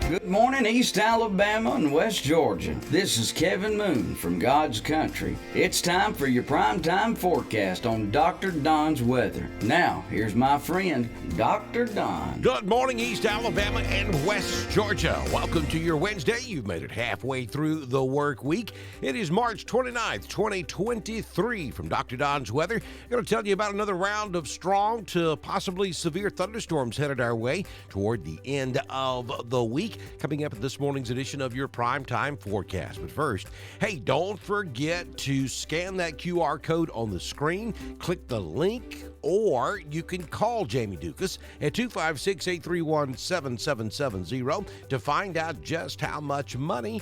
Good morning, East Alabama and West Georgia. This is Kevin Moon from God's Country. It's time for your primetime forecast on Dr. Don's weather. Now, here's my friend, Dr. Don. Good morning, East Alabama and West Georgia. Welcome to your Wednesday. You've made it halfway through the work week. It is March 29th, 2023. From Dr. Don's weather, I'm going to tell you about another round of strong to possibly severe thunderstorms headed our way toward the end of the week. Coming up in this morning's edition of your primetime forecast. But first, hey, don't forget to scan that QR code on the screen, click the link, or you can call Jamie Dukas at 256-831-7770 to find out just how much money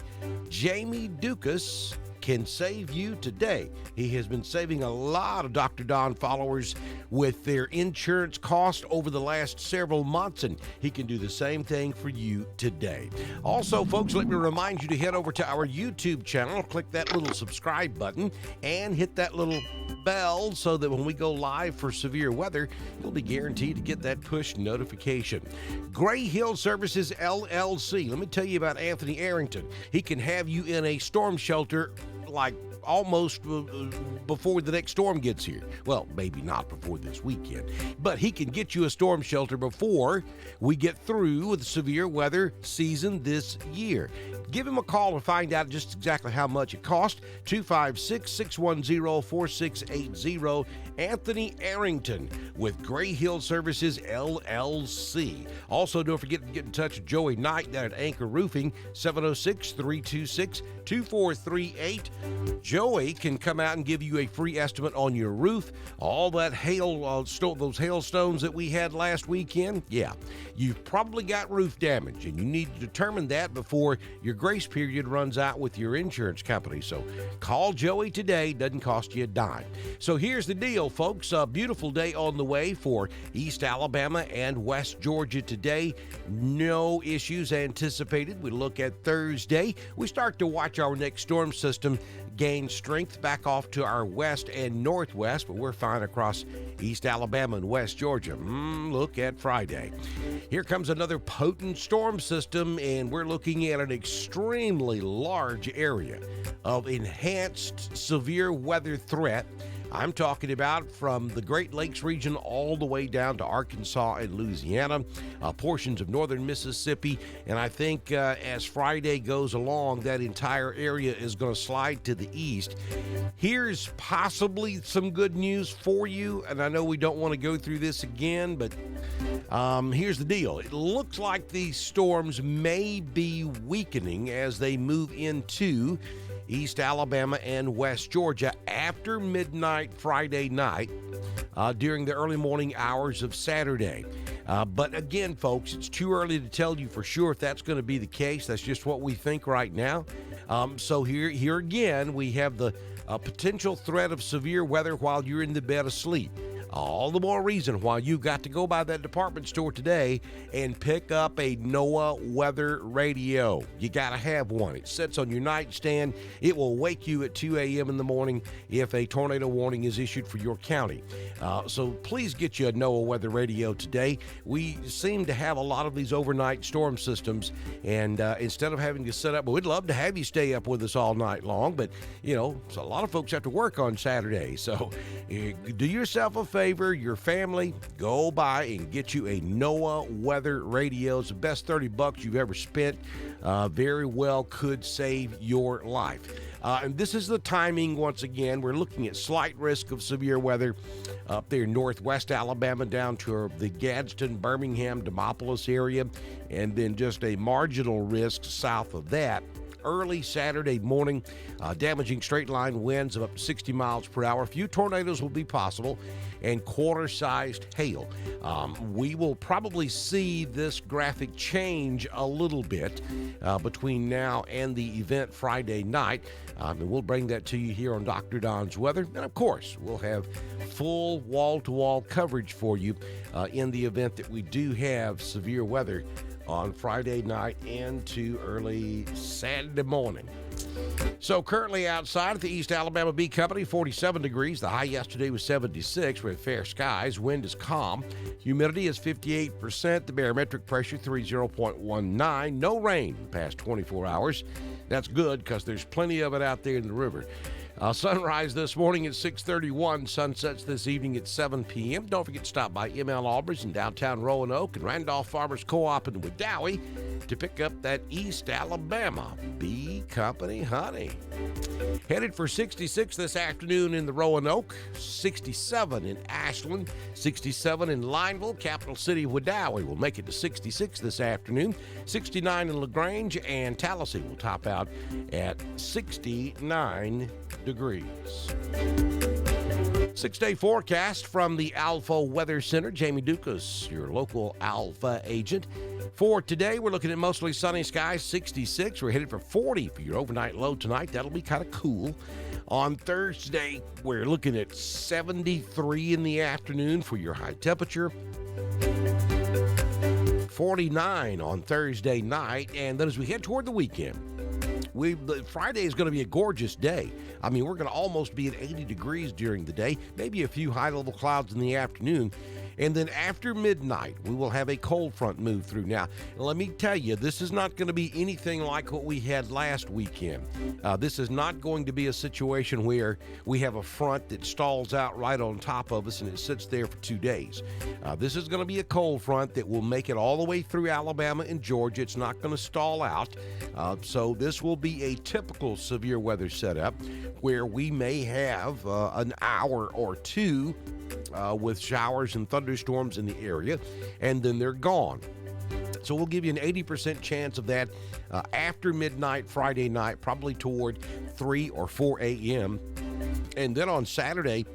Jamie Dukas can save you today. He has been saving a lot of Dr. Don followers with their insurance costs over the last several months, and he can do the same thing for you today. Also, folks, let me remind you to head over to our YouTube channel, click that little subscribe button, and hit that little bell so that when we go live for severe weather, you'll be guaranteed to get that push notification. Gray Hill Services, LLC. Let me tell you about Anthony Arrington. He can have you in a storm shelter like almost before the next storm gets here. Well, maybe not before this weekend, but he can get you a storm shelter before we get through with the severe weather season this year. Give him a call to find out just exactly how much it costs. 256-610-4680. Anthony Arrington with Gray Hill Services, LLC. Also, don't forget to get in touch with Joey Knight down at Anchor Roofing, 706-326-2438. Joey can come out and give you a free estimate on your roof. All that hail, those hailstones that we had last weekend, yeah, you've probably got roof damage, and you need to determine that before your grace period runs out with your insurance company. So call Joey today. Doesn't cost you a dime. So here's the deal, folks. A beautiful day on the way for East Alabama and West Georgia today. No issues anticipated. We look at Thursday. We start to watch our next storm system gain strength back off to our west and northwest, but we're fine across East Alabama and West Georgia. Look at Friday. Here comes another potent storm system, and we're looking at an extremely large area of enhanced severe weather threat. I'm talking about from the Great Lakes region all the way down to Arkansas and Louisiana, portions of northern Mississippi, and I think as Friday goes along, that entire area is going to slide to the east. Here's possibly some good news for you, and I know we don't want to go through this again, but here's the deal. It looks like these storms may be weakening as they move into East Alabama and West Georgia after midnight Friday night during the early morning hours of Saturday. But again, folks, it's too early to tell you for sure if that's going to be the case. That's just what we think right now. So here again, we have the potential threat of severe weather while you're in the bed asleep. All the more reason why you've got to go by that department store today and pick up a NOAA weather radio. You got to have one. It sits on your nightstand. It will wake you at 2 a.m. in the morning if a tornado warning is issued for your county. So please get you a NOAA weather radio today. We seem to have a lot of these overnight storm systems, and instead of having to set up, we'd love to have you stay up with us all night long, but, you know, so a lot of folks have to work on Saturday. So do yourself a favor, your family, go by and get you a NOAA weather radio. It's the best $30 you've ever spent. Very well could save your life. And this is the timing once again. We're looking at slight risk of severe weather up there in northwest Alabama down to the Gadsden, Birmingham, Demopolis area, and then just a marginal risk south of that. Early Saturday morning, damaging straight line winds of up to 60 miles per hour. A few tornadoes will be possible and quarter-sized hail. We will probably see this graphic change a little bit between now and the event Friday night. And we'll bring that to you here on Dr. Don's Weather. And of course, we'll have full wall-to-wall coverage for you in the event that we do have severe weather on Friday night into early Saturday morning. So currently outside at the East Alabama Bee Company, 47 degrees. The high yesterday was 76 with fair skies. Wind is calm. Humidity is 58%. The barometric pressure 30.19. No rain in the past 24 hours. That's good because there's plenty of it out there in the river. Sunrise this morning at 6:31. Sunsets this evening at 7 p.m. Don't forget to stop by M.L. Albert's in downtown Roanoke and Randolph Farmers Co-op in Wedowee to pick up that East Alabama Bee Company honey. Headed for 66 this afternoon in the Roanoke, 67 in Ashland, 67 in Lineville, capital city Wedowee will make it to 66 this afternoon, 69 in LaGrange, and Tallahassee will top out at 69 degrees. 6-day forecast from the Alpha Weather Center. Jamie Dukas, your local Alpha agent. For today, we're looking at mostly sunny skies, 66. We're headed for 40 for your overnight low tonight. That'll be kind of cool. On Thursday, we're looking at 73 in the afternoon for your high temperature. 49 on Thursday night. And then as we head toward the weekend, Friday is going to be a gorgeous day. I mean, we're going to almost be at 80 degrees during the day, maybe a few high-level clouds in the afternoon. And then after midnight, we will have a cold front move through. Now, let me tell you, this is not going to be anything like what we had last weekend. This is not going to be a situation where we have a front that stalls out right on top of us and it sits there for 2 days. This is going to be a cold front that will make it all the way through Alabama and Georgia. It's not going to stall out. So this will be a typical severe weather setup where we may have an hour or two with showers and thunderstorms in the area, and then they're gone. So we'll give you an 80% chance of that after midnight Friday night, probably toward 3 or 4 a.m. And then on Saturday,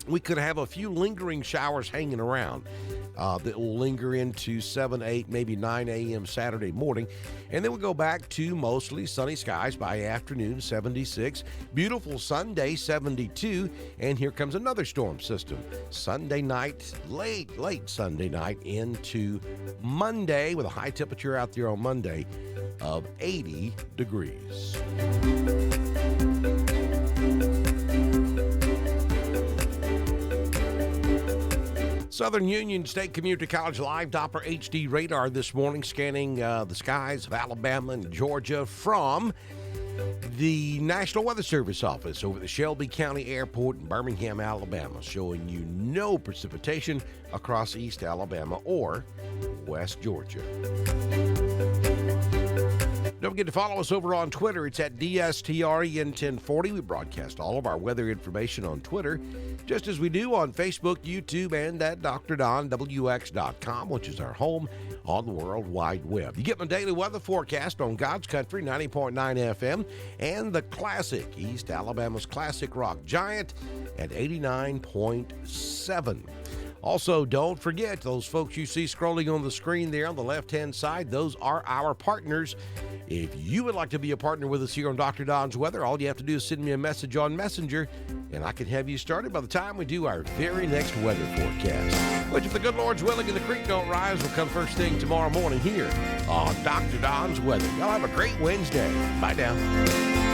we could have a few lingering showers hanging around that will linger into 7, 8, maybe 9 a.m. Saturday morning. And then we'll go back to mostly sunny skies by afternoon, 76. Beautiful Sunday, 72. And here comes another storm system. Sunday night, late Sunday night into Monday with a high temperature out there on Monday of 80 degrees. Southern Union State Community College live Doppler HD radar this morning, scanning the skies of Alabama and Georgia from the National Weather Service office over the Shelby County Airport in Birmingham, Alabama, showing you no precipitation across East Alabama or West Georgia. Don't forget to follow us over on Twitter. It's at DSTREN1040. We broadcast all of our weather information on Twitter, just as we do on Facebook, YouTube, and at DrDonWX.com, which is our home on the World Wide Web. You get my daily weather forecast on God's Country, 90.9 FM, and the classic, East Alabama's classic rock giant at 89.7. Also, don't forget those folks you see scrolling on the screen there on the left-hand side. Those are our partners. If you would like to be a partner with us here on Dr. Don's Weather, all you have to do is send me a message on Messenger, and I can have you started by the time we do our very next weather forecast, which, if the good Lord's willing and the creek don't rise, will come first thing tomorrow morning here on Dr. Don's Weather. Y'all have a great Wednesday. Bye now.